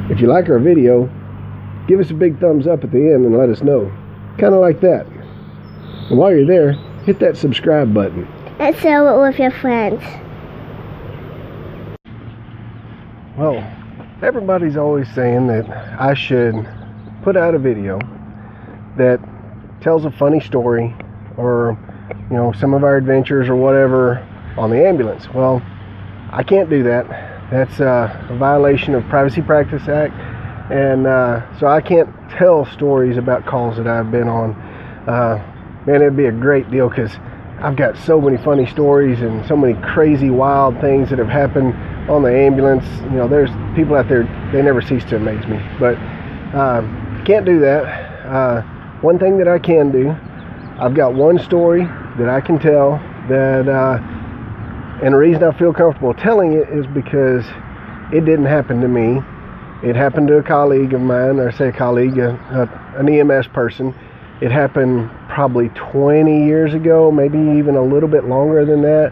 If you like our video, give us a big thumbs up at the end and let us know. Kind of like that. And while you're there, hit that subscribe button. And share it with your friends. Well, everybody's always saying that I should put out a video that tells a funny story or, some of our adventures or whatever on the ambulance. Well, I can't do that. That's a violation of Privacy Practice Act, and so I can't tell stories about calls that I've been on. Man, it'd be a great deal because I've got so many funny stories and so many crazy, wild things that have happened on the ambulance. There's people out there, they never cease to amaze me. But can't do that. One thing that I can do, I've got one story that I can tell that, and the reason I feel comfortable telling it is because it didn't happen to me. It happened to a colleague of mine, or say a colleague, an EMS person. It happened probably 20 years ago, maybe even a little bit longer than that,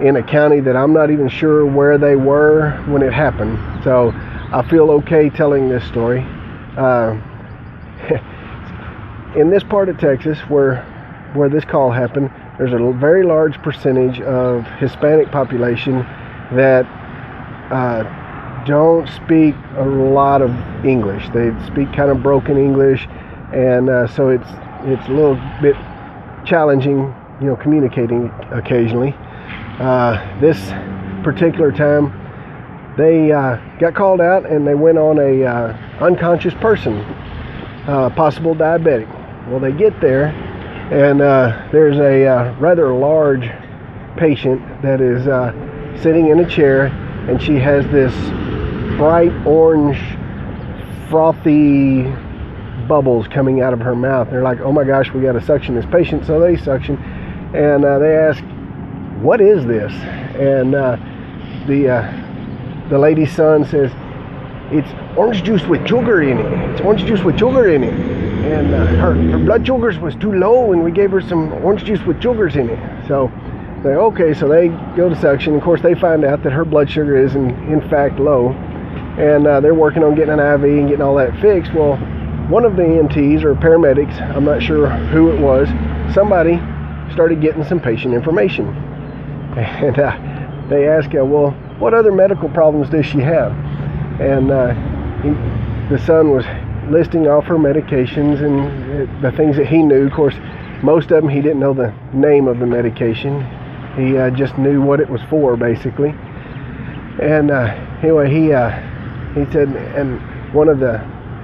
in a county that I'm not even sure where they were when it happened. So I feel okay telling this story. In this part of Texas where this call happened, there's a very large percentage of Hispanic population that don't speak a lot of English. They speak kind of broken English, and so it's a little bit challenging, communicating occasionally. This particular time, they got called out and they went on a unconscious person, possible diabetic. Well, they get there, and there's a rather large patient that is sitting in a chair, and she has this bright orange, frothy bubbles coming out of her mouth. They're like, oh my gosh, we got to suction this patient. So they suction, and they ask, what is this? And the lady's son says, it's orange juice with sugar in it. It's orange juice with sugar in it. And her blood sugars was too low, and we gave her some orange juice with sugars in it. So they okay, so they go to suction. Of course, they find out that her blood sugar is in fact low, and they're working on getting an IV and getting all that fixed. Well, one of the EMTs or paramedics, I'm not sure who it was, somebody started getting some patient information. And they asked, well, what other medical problems does she have? And the son was listing off her medications and the things that he knew. Of course, most of them he didn't know the name of the medication. He just knew what it was for, basically. And anyway, he said, and one of the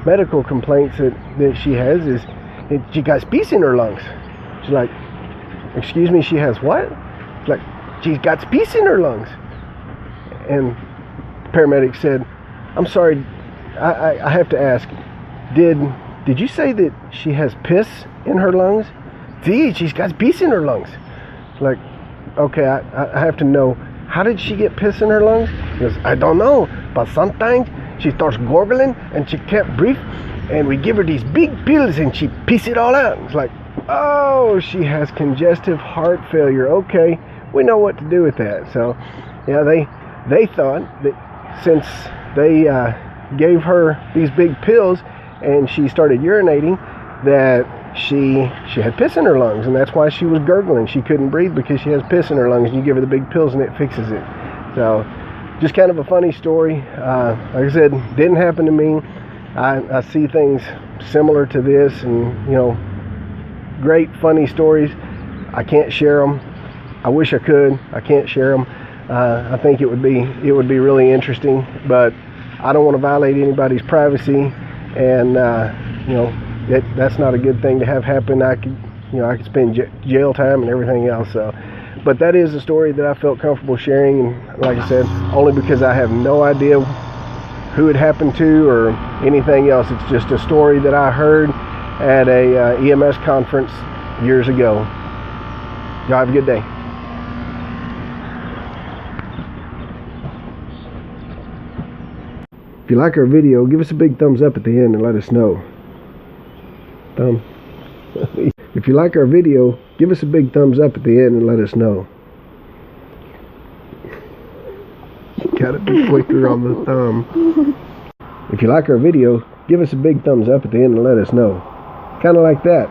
medical complaints that she has is she got piece in her lungs. She's like, excuse me, she has what? She's like, she's got piece in her lungs. And the paramedic said, I'm sorry, I have to ask, did you say that she has piss in her lungs? See, she's got piss in her lungs. Like, okay, I have to know, how did she get piss in her lungs? He goes, I don't know, but sometimes she starts gurgling and she can't breathe, and we give her these big pills and she piss it all out. It's like, oh, she has congestive heart failure. Okay, we know what to do with that. So, yeah, they thought that since they gave her these big pills and she started urinating, that she had piss in her lungs, and that's why she was gurgling. She couldn't breathe because she has piss in her lungs, and you give her the big pills and it fixes it. So just kind of a funny story. Like I said, didn't happen to me. I see things similar to this, and great funny stories. I can't share them. I wish I could. I can't share them. I think it would be really interesting, but I don't want to violate anybody's privacy, and that's not a good thing to have happen. I could spend jail time and everything else. So, but that is a story that I felt comfortable sharing, and like I said, only because I have no idea who it happened to or anything else. It's just a story that I heard at a EMS conference years ago. Y'all have a good day. If you like our video, give us a big thumbs up at the end and let us know. If you like our video, give us a big thumbs up at the end and let us know. Gotta be quicker on the thumb. If you like our video, give us a big thumbs up at the end and let us know. Kind of like that.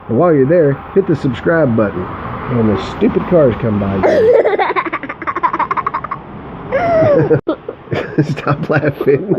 And while you're there, hit the subscribe button. And the stupid cars come by. Stop laughing.